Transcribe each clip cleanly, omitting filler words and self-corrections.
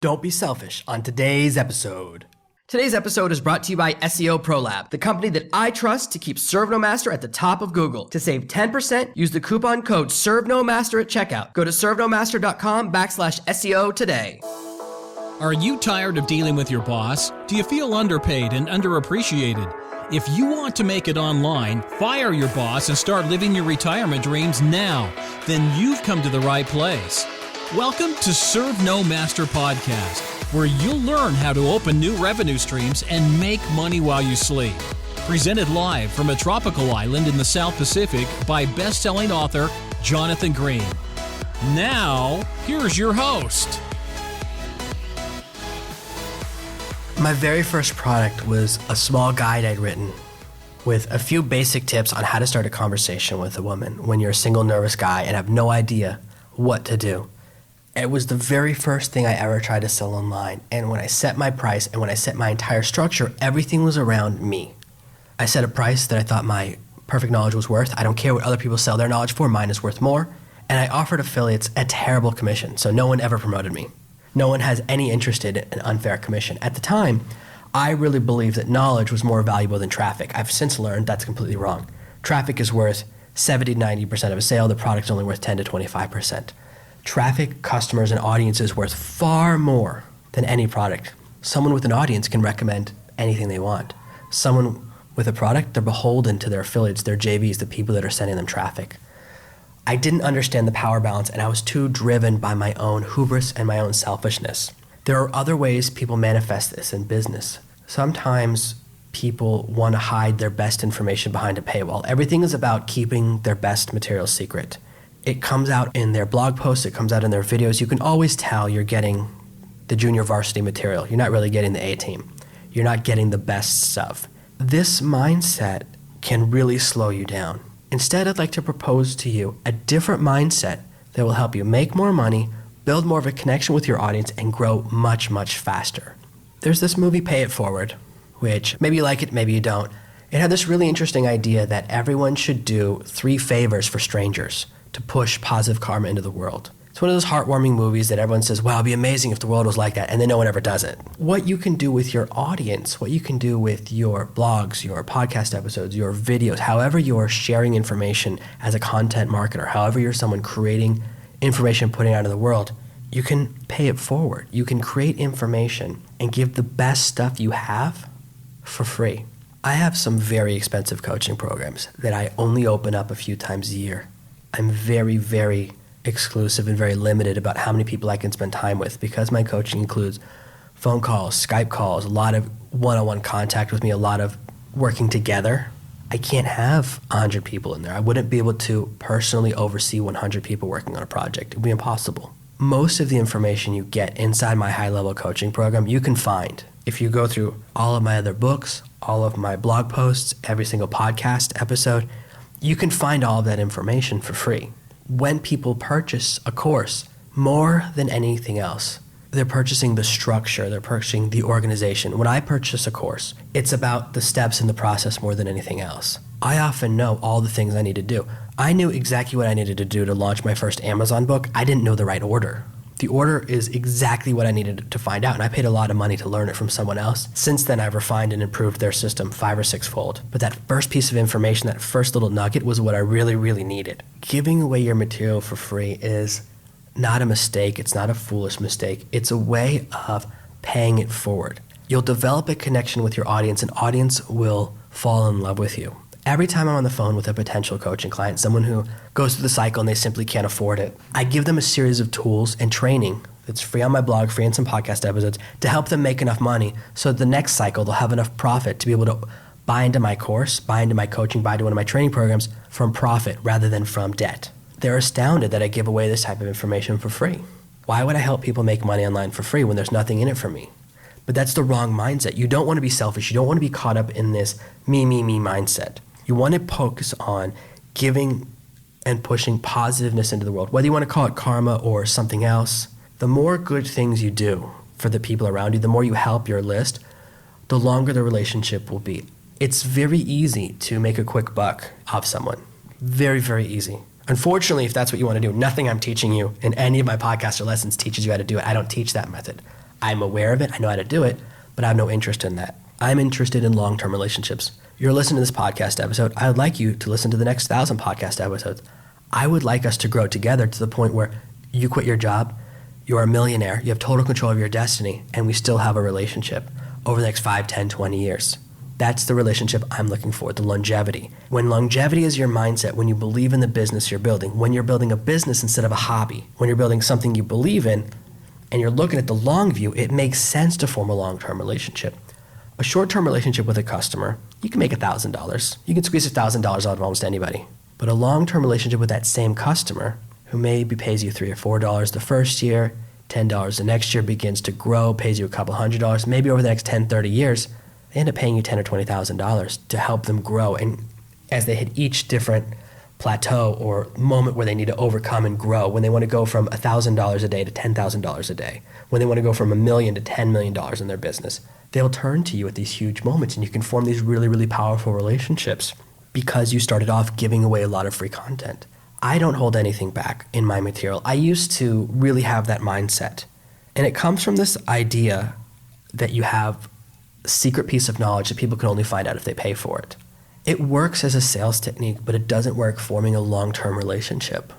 Don't be selfish on today's episode. Today's episode is brought to you by SEOProLab, the company that I trust to keep ServeNoMaster at the top of Google. To save 10%, use the coupon code ServeNoMaster at checkout. Go to servenomaster.com/SEO today. Are you tired of dealing with your boss? Do you feel underpaid and underappreciated? If you want to make it online, fire your boss and start living your retirement dreams now, then you've come to the right place. Welcome to ServeNoMaster Podcast, where you'll learn how to open new revenue streams and make money while you sleep. Presented live from a tropical island in the South Pacific by best-selling author Jonathan Green. Now, here's your host. My very first product was a small guide I'd written with a few basic tips on how to start a conversation with a woman when you're a single nervous guy and have no idea what to do. It was the very first thing I ever tried to sell online. And when I set my price and when I set my entire structure, everything was around me. I set a price that I thought my perfect knowledge was worth. I don't care what other people sell their knowledge for, mine is worth more. And I offered affiliates a terrible commission, so no one ever promoted me. No one has any interest in an unfair commission. At the time, I really believed that knowledge was more valuable than traffic. I've since learned that's completely wrong. Traffic is worth 70 to 90% of a sale. The product's only worth 10 to 25%. Traffic, customers, and audience is worth far more than any product. Someone with an audience can recommend anything they want. Someone with a product, they're beholden to their affiliates, their JVs, the people that are sending them traffic. I didn't understand the power balance, and I was too driven by my own hubris and my own selfishness. There are other ways people manifest this in business. Sometimes people want to hide their best information behind a paywall. Everything is about keeping their best material secret. It comes out in their blog posts, it comes out in their videos. You can always tell you're getting the junior varsity material. You're not really getting the A team. You're not getting the best stuff. This mindset can really slow you down. Instead, I'd like to propose to you a different mindset that will help you make more money, build more of a connection with your audience, and grow much, much faster. There's this movie, Pay It Forward, which maybe you like it, maybe you don't. It had this really interesting idea that everyone should do 3 favors for strangers to push positive karma into the world. It's one of those heartwarming movies that everyone says, wow, it'd be amazing if the world was like that, and then no one ever does it. What you can do with your audience, what you can do with your blogs, your podcast episodes, your videos, however you're sharing information as a content marketer, however you're someone creating information, putting it out in the world, you can pay it forward. You can create information and give the best stuff you have for free. I have some very expensive coaching programs that I only open up a few times a year. I'm very, very exclusive and very limited about how many people I can spend time with because my coaching includes phone calls, Skype calls, a lot of one-on-one contact with me, a lot of working together. I can't have 100 people in there. I wouldn't be able to personally oversee 100 people working on a project. It would be impossible. Most of the information you get inside my high-level coaching program, you can find if you go through all of my other books, all of my blog posts, every single podcast episode. You can find all of that information for free. When people purchase a course, more than anything else, they're purchasing the structure, they're purchasing the organization. When I purchase a course, it's about the steps in the process more than anything else. I often know all the things I need to do. I knew exactly what I needed to do to launch my first Amazon book. I didn't know the right order. The order is exactly what I needed to find out, and I paid a lot of money to learn it from someone else. Since then, I've refined and improved their system 5 or 6-fold. But that first piece of information, that first little nugget was what I really, really needed. Giving away your material for free is not a mistake. It's not a foolish mistake. It's a way of paying it forward. You'll develop a connection with your audience, and audience will fall in love with you. Every time I'm on the phone with a potential coaching client, someone who goes through the cycle and they simply can't afford it, I give them a series of tools and training that's free on my blog, free in some podcast episodes, to help them make enough money so the next cycle they'll have enough profit to be able to buy into my course, buy into my coaching, buy into one of my training programs from profit rather than from debt. They're astounded that I give away this type of information for free. Why would I help people make money online for free when there's nothing in it for me? But that's the wrong mindset. You don't want to be selfish. You don't want to be caught up in this me mindset. You want to focus on giving and pushing positiveness into the world. Whether you want to call it karma or something else, the more good things you do for the people around you, the more you help your list, the longer the relationship will be. It's very easy to make a quick buck off someone. Very, very easy. Unfortunately, if that's what you want to do, nothing I'm teaching you in any of my podcasts or lessons teaches you how to do it. I don't teach that method. I'm aware of it, I know how to do it, but I have no interest in that. I'm interested in long-term relationships. You're listening to this podcast episode. I would like you to listen to the next 1,000 podcast episodes. I would like us to grow together to the point where you quit your job, you're a millionaire, you have total control of your destiny, and we still have a relationship over the next 5, 10, 20 years. That's the relationship I'm looking for, the longevity. When longevity is your mindset, when you believe in the business you're building, when you're building a business instead of a hobby, when you're building something you believe in, and you're looking at the long view, it makes sense to form a long-term relationship. A short-term relationship with a customer, you can make $1,000. You can squeeze $1,000 out of almost anybody. But a long-term relationship with that same customer who maybe pays you $3 or $4 the first year, $10 the next year, begins to grow, pays you a couple $100, maybe over the next 10, 30 years, they end up paying you $10,000 or $20,000 to help them grow. And as they hit each different plateau or moment where they need to overcome and grow, when they want to go from $1,000 a day to $10,000 a day, when they want to go from $1 million to $10 million in their business, they'll turn to you at these huge moments, and you can form these really, really powerful relationships because you started off giving away a lot of free content. I don't hold anything back in my material. I used to really have that mindset. And it comes from this idea that you have a secret piece of knowledge that people can only find out if they pay for it. It works as a sales technique, but it doesn't work forming a long-term relationship.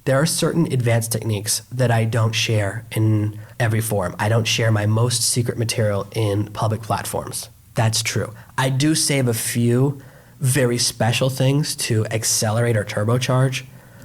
There are certain advanced techniques that I don't share in every forum. I don't share my most secret material in public platforms. That's true. I do save a few very special things to accelerate or turbocharge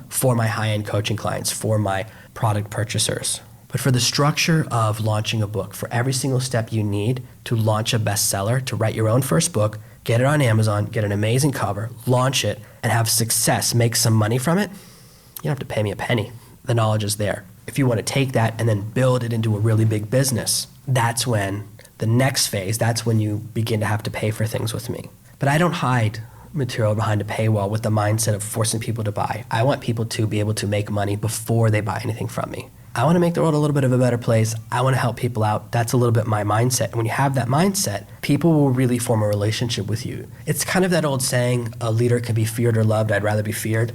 for my high-end coaching clients, for my product purchasers. But for the structure of launching a book, for every single step you need to launch a bestseller, to write your own first book, get it on Amazon, get an amazing cover, launch it, and have success, make some money from it, you don't have to pay me a penny. The knowledge is there. If you want to take that and then build it into a really big business, that's when the next phase, that's when you begin to have to pay for things with me. But I don't hide material behind a paywall with the mindset of forcing people to buy. I want people to be able to make money before they buy anything from me. I want to make the world a little bit of a better place. I want to help people out. That's a little bit my mindset. And when you have that mindset, people will really form a relationship with you. It's kind of that old saying, a leader can be feared or loved. I'd rather be feared.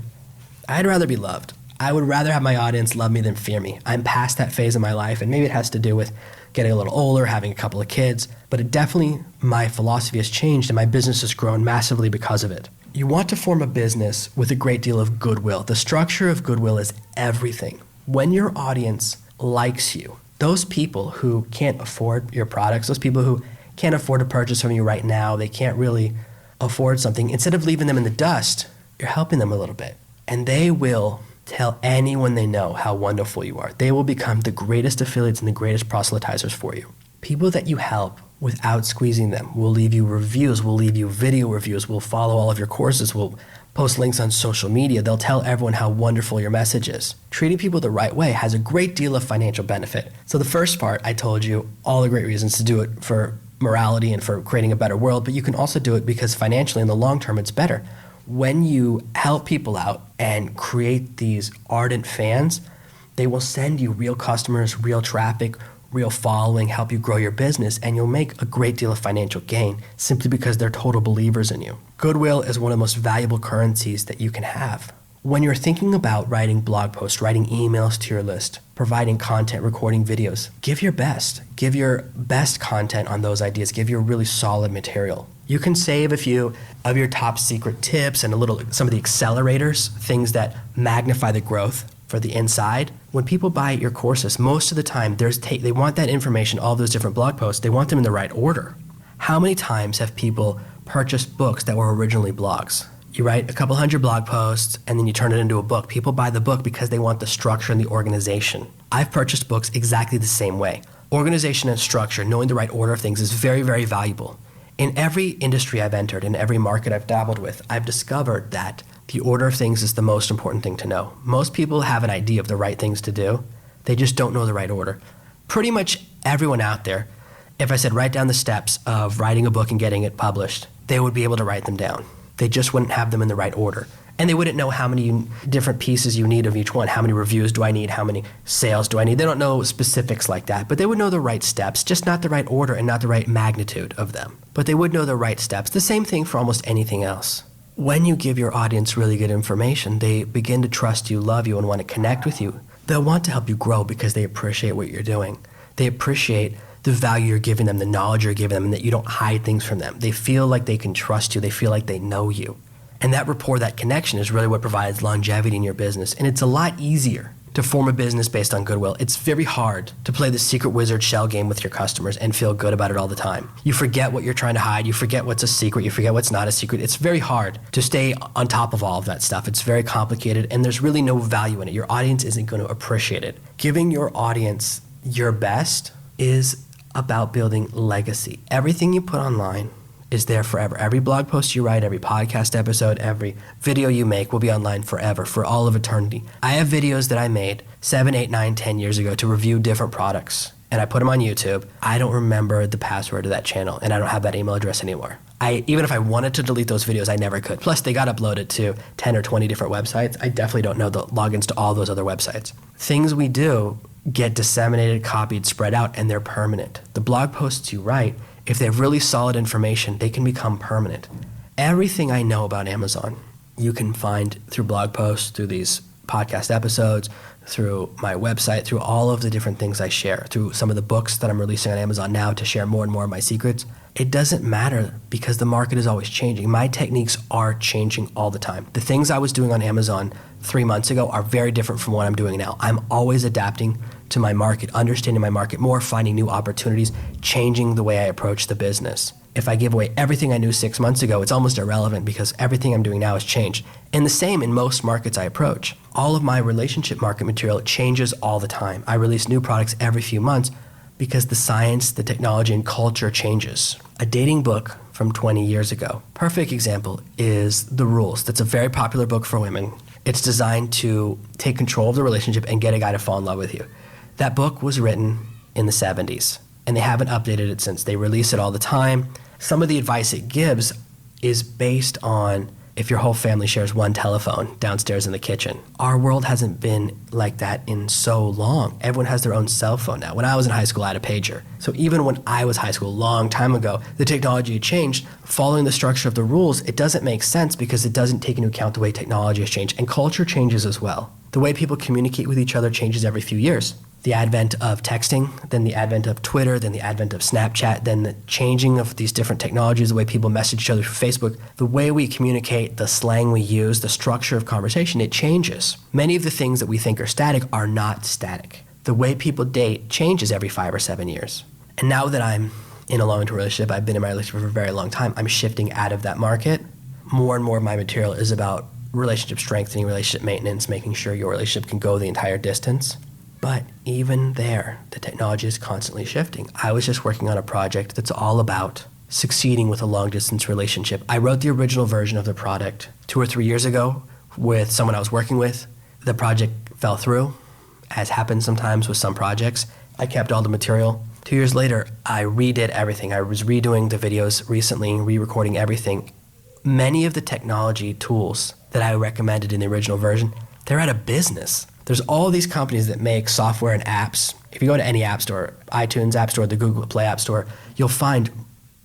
I'd rather be loved. I would rather have my audience love me than fear me. I'm past that phase of my life, and maybe it has to do with getting a little older, having a couple of kids, but it definitely, my philosophy has changed and my business has grown massively because of it. You want to form a business with a great deal of goodwill. The structure of goodwill is everything. When your audience likes you, those people who can't afford your products, those people who can't afford to purchase from you right now, they can't really afford something, instead of leaving them in the dust, you're helping them a little bit. And they will tell anyone they know how wonderful you are. They will become the greatest affiliates and the greatest proselytizers for you. People that you help without squeezing them will leave you reviews, will leave you video reviews, will follow all of your courses, will post links on social media. They'll tell everyone how wonderful your message is. Treating people the right way has a great deal of financial benefit. So the first part, I told you all the great reasons to do it for morality and for creating a better world, but you can also do it because financially in the long term it's better. When you help people out and create these ardent fans, they will send you real customers, real traffic, real following, help you grow your business, and you'll make a great deal of financial gain simply because they're total believers in you. Goodwill is one of the most valuable currencies that you can have. When you're thinking about writing blog posts, writing emails to your list, providing content, recording videos, give your best. Give your best content on those ideas. Give your really solid material. You can save a few of your top secret tips and some of the accelerators, things that magnify the growth for the inside. When people buy your courses, most of the time they want that information, all those different blog posts, they want them in the right order. How many times have people purchased books that were originally blogs? You write a couple hundred blog posts and then you turn it into a book. People buy the book because they want the structure and the organization. I've purchased books exactly the same way. Organization and structure, knowing the right order of things is very, very valuable. In every industry I've entered, in every market I've dabbled with, I've discovered that the order of things is the most important thing to know. Most people have an idea of the right things to do. They just don't know the right order. Pretty much everyone out there, if I said write down the steps of writing a book and getting it published, they would be able to write them down. They just wouldn't have them in the right order. And they wouldn't know how many different pieces you need of each one. How many reviews do I need? How many sales do I need? They don't know specifics like that, but they would know the right steps, just not the right order and not the right magnitude of them. But they would know the right steps. The same thing for almost anything else. When you give your audience really good information, they begin to trust you, love you, and want to connect with you. They'll want to help you grow because they appreciate what you're doing. They appreciate the value you're giving them, the knowledge you're giving them, and that you don't hide things from them. They feel like they can trust you. They feel like they know you. And that rapport, that connection is really what provides longevity in your business. And it's a lot easier to form a business based on goodwill. It's very hard to play the secret wizard shell game with your customers and feel good about it all the time. You forget what you're trying to hide. You forget what's a secret. You forget what's not a secret. It's very hard to stay on top of all of that stuff. It's very complicated, and there's really no value in it. Your audience isn't going to appreciate it. Giving your audience your best is about building legacy. Everything you put online is there forever. Every blog post you write, every podcast episode, every video you make will be online forever, for all of eternity. I have videos that I made 7, 8, 9, 10 years ago to review different products, and I put them on YouTube. I don't remember the password to that channel, and I don't have that email address anymore. Even if I wanted to delete those videos, I never could. Plus, they got uploaded to 10 or 20 different websites. I definitely don't know the logins to all those other websites. Things we do get disseminated, copied, spread out, and they're permanent. The blog posts you write, if they have really solid information, they can become permanent. Everything I know about Amazon, you can find through blog posts, through these podcast episodes, through my website, through all of the different things I share, through some of the books that I'm releasing on Amazon now to share more and more of my secrets. It doesn't matter because the market is always changing. My techniques are changing all the time. The things I was doing on Amazon 3 months ago are very different from what I'm doing now. I'm always adapting to my market, understanding my market more, finding new opportunities, changing the way I approach the business. If I give away everything I knew 6 months ago, it's almost irrelevant because everything I'm doing now has changed. And the same in most markets I approach. All of my relationship market material changes all the time. I release new products every few months because the science, the technology, and culture changes. A dating book from 20 years ago. Perfect example is The Rules. That's a very popular book for women. It's designed to take control of the relationship and get a guy to fall in love with you. That book was written in the 70s, and they haven't updated it since. They release it all the time. Some of the advice it gives is based on if your whole family shares one telephone downstairs in the kitchen. Our world hasn't been like that in so long. Everyone has their own cell phone now. When I was in high school, I had a pager. So even when I was high school, a long time ago, the technology had changed. Following the structure of the rules, it doesn't make sense because it doesn't take into account the way technology has changed. And culture changes as well. The way people communicate with each other changes every few years. The advent of texting, then the advent of Twitter, then the advent of Snapchat, then the changing of these different technologies, the way people message each other through Facebook, the way we communicate, the slang we use, the structure of conversation, it changes. Many of the things that we think are static are not static. The way people date changes every 5 or 7 years. And now that I'm in a long-term relationship, I've been in my relationship for a very long time, I'm shifting out of that market. More and more of my material is about relationship strengthening, relationship maintenance, making sure your relationship can go the entire distance. But even there, the technology is constantly shifting. I was just working on a project that's all about succeeding with a long-distance relationship. I wrote the original version of the product 2 or 3 years ago with someone I was working with. The project fell through, as happens sometimes with some projects. I kept all the material. 2 years later, I redid everything. I was redoing the videos recently, re-recording everything. Many of the technology tools that I recommended in the original version, they're out of business. There's all these companies that make software and apps. If you go to any app store, iTunes App Store, the Google Play App Store, you'll find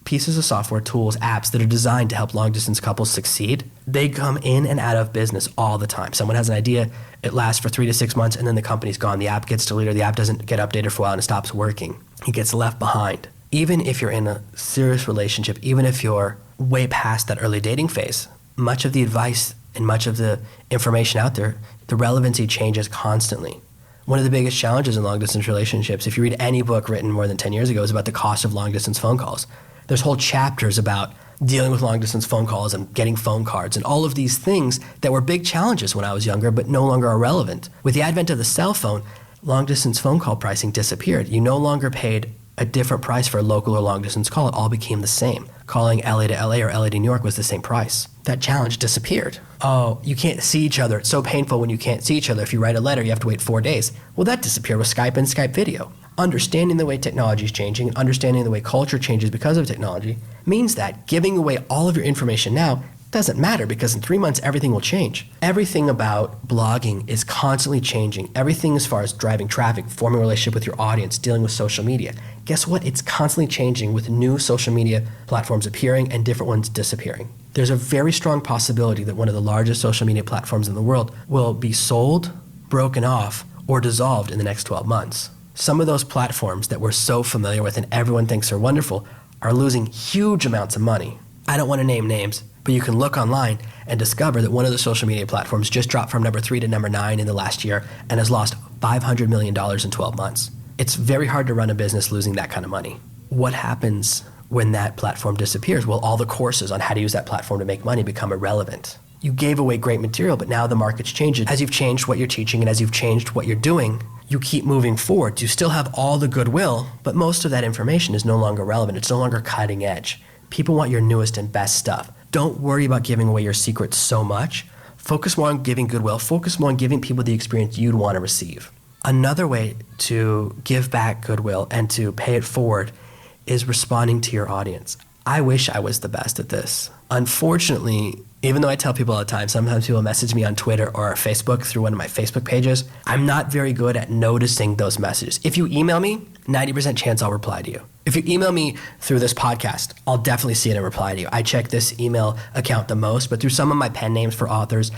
pieces of software, tools, apps that are designed to help long-distance couples succeed. They come in and out of business all the time. Someone has an idea, it lasts for 3 to 6 months, and then the company's gone. The app gets deleted, the app doesn't get updated for a while, and it stops working. It gets left behind. Even if you're in a serious relationship, even if you're way past that early dating phase, much of the advice and much of the information out there, the relevancy changes constantly. One of the biggest challenges in long-distance relationships, if you read any book written more than 10 years ago, is about the cost of long-distance phone calls. There's whole chapters about dealing with long-distance phone calls and getting phone cards and all of these things that were big challenges when I was younger but no longer are relevant. With the advent of the cell phone, long-distance phone call pricing disappeared. You no longer paid a different price for a local or long-distance call. It all became the same. Calling LA to LA or LA to New York was the same price. That challenge disappeared. Oh, you can't see each other. It's so painful when you can't see each other. If you write a letter, you have to wait 4 days. Well, that disappeared with Skype and Skype video. Understanding the way technology is changing and understanding the way culture changes because of technology means that giving away all of your information now doesn't matter because in 3 months, everything will change. Everything about blogging is constantly changing. Everything as far as driving traffic, forming a relationship with your audience, dealing with social media. Guess what? It's constantly changing with new social media platforms appearing and different ones disappearing. There's a very strong possibility that one of the largest social media platforms in the world will be sold, broken off, or dissolved in the next 12 months. Some of those platforms that we're so familiar with and everyone thinks are wonderful are losing huge amounts of money. I don't want to name names, but you can look online and discover that one of the social media platforms just dropped from number 3 to number 9 in the last year and has lost $500 million in 12 months. It's very hard to run a business losing that kind of money. What happens when that platform disappears? Well, all the courses on how to use that platform to make money become irrelevant. You gave away great material, but now the market's changed. As you've changed what you're teaching and as you've changed what you're doing, you keep moving forward. You still have all the goodwill, but most of that information is no longer relevant. It's no longer cutting edge. People want your newest and best stuff. Don't worry about giving away your secrets so much. Focus more on giving goodwill. Focus more on giving people the experience you'd want to receive. Another way to give back goodwill and to pay it forward is responding to your audience. I wish I was the best at this. Unfortunately, even though I tell people all the time, sometimes people message me on Twitter or Facebook through one of my Facebook pages, I'm not very good at noticing those messages. If you email me, 90% chance I'll reply to you. If you email me through this podcast, I'll definitely see it and reply to you. I check this email account the most, but through some of my pen names for authors,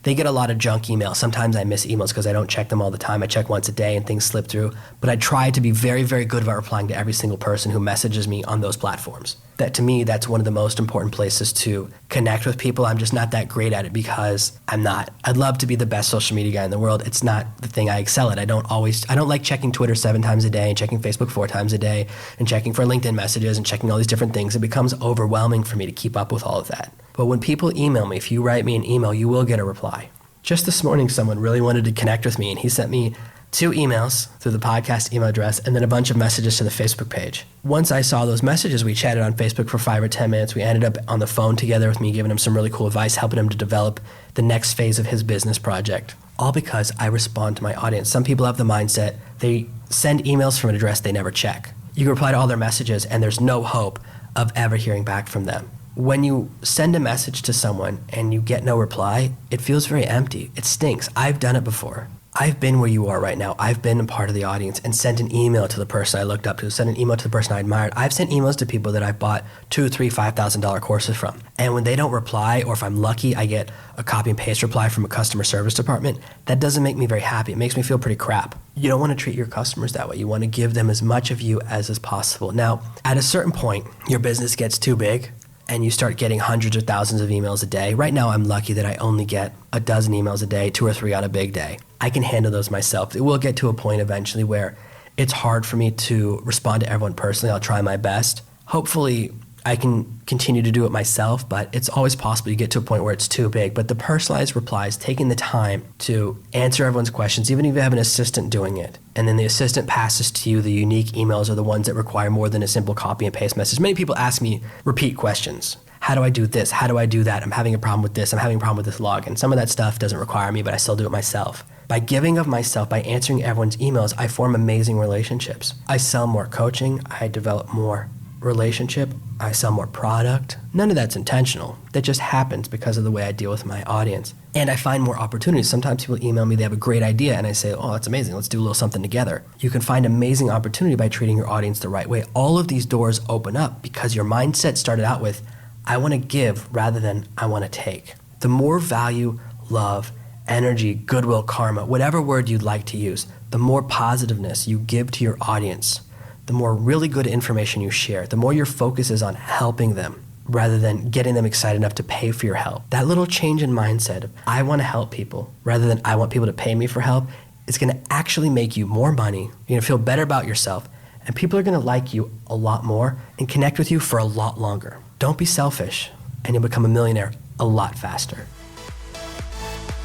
they get a lot of junk emails. Sometimes I miss emails because I don't check them all the time. I check once a day and things slip through. But I try to be very, very good about replying to every single person who messages me on those platforms. That to me, that's one of the most important places to connect with people. I'm just not that great at it because I'm not. I'd love to be the best social media guy in the world. It's not the thing I excel at. I don't like checking Twitter 7 times a day and checking Facebook 4 times a day and checking for LinkedIn messages and checking all these different things. It becomes overwhelming for me to keep up with all of that. But when people email me, if you write me an email, you will get a reply. Just this morning, someone really wanted to connect with me, and he sent me 2 emails through the podcast email address and then a bunch of messages to the Facebook page. Once I saw those messages, we chatted on Facebook for 5 or 10 minutes. We ended up on the phone together with me, giving him some really cool advice, helping him to develop the next phase of his business project. All because I respond to my audience. Some people have the mindset, they send emails from an address they never check. You can reply to all their messages, and there's no hope of ever hearing back from them. When you send a message to someone and you get no reply, it feels very empty. It stinks. I've done it before. I've been where you are right now. I've been a part of the audience and sent an email to the person I looked up to, sent an email to the person I admired. I've sent emails to people that I've bought $2,000, $3,000, $5,000 courses from. And when they don't reply, or if I'm lucky, I get a copy and paste reply from a customer service department, that doesn't make me very happy. It makes me feel pretty crap. You don't want to treat your customers that way. You want to give them as much of you as is possible. Now, at a certain point, your business gets too big, and you start getting hundreds or thousands of emails a day. Right now, I'm lucky that I only get a dozen emails a day, 2 or 3 on a big day. I can handle those myself. It will get to a point eventually where it's hard for me to respond to everyone personally. I'll try my best. Hopefully, I can continue to do it myself, but it's always possible you get to a point where it's too big. But the personalized replies, taking the time to answer everyone's questions, even if you have an assistant doing it, and then the assistant passes to you the unique emails are the ones that require more than a simple copy and paste message. Many people ask me repeat questions. How do I do this? How do I do that? I'm having a problem with this. I'm having a problem with this log. And some of that stuff doesn't require me, but I still do it myself. By giving of myself, by answering everyone's emails, I form amazing relationships. I sell more coaching. I develop more relationship. I sell more product. None of that's intentional. That just happens because of the way I deal with my audience. And I find more opportunities. Sometimes people email me, they have a great idea, and I say, oh, that's amazing. Let's do a little something together. You can find amazing opportunity by treating your audience the right way. All of these doors open up because your mindset started out with, I want to give rather than I want to take. The more value, love, energy, goodwill, karma, whatever word you'd like to use, the more positiveness you give to your audience, the more really good information you share, the more your focus is on helping them rather than getting them excited enough to pay for your help. That little change in mindset of I want to help people rather than I want people to pay me for help is going to actually make you more money. You're going to feel better about yourself, and people are going to like you a lot more and connect with you for a lot longer. Don't be selfish, and you'll become a millionaire a lot faster.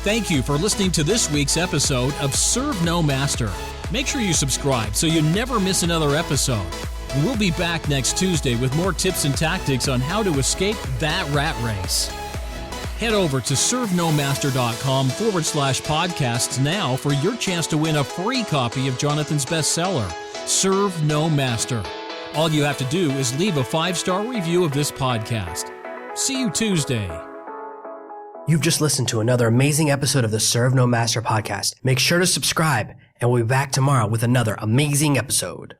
Thank you for listening to this week's episode of Serve No Master. Make sure you subscribe so you never miss another episode. And we'll be back next Tuesday with more tips and tactics on how to escape that rat race. Head over to servenomaster.com/podcasts now for your chance to win a free copy of Jonathan's bestseller, Serve No Master. All you have to do is leave a 5-star review of this podcast. See you Tuesday. You've just listened to another amazing episode of the Serve No Master podcast. Make sure to subscribe, and we'll be back tomorrow with another amazing episode.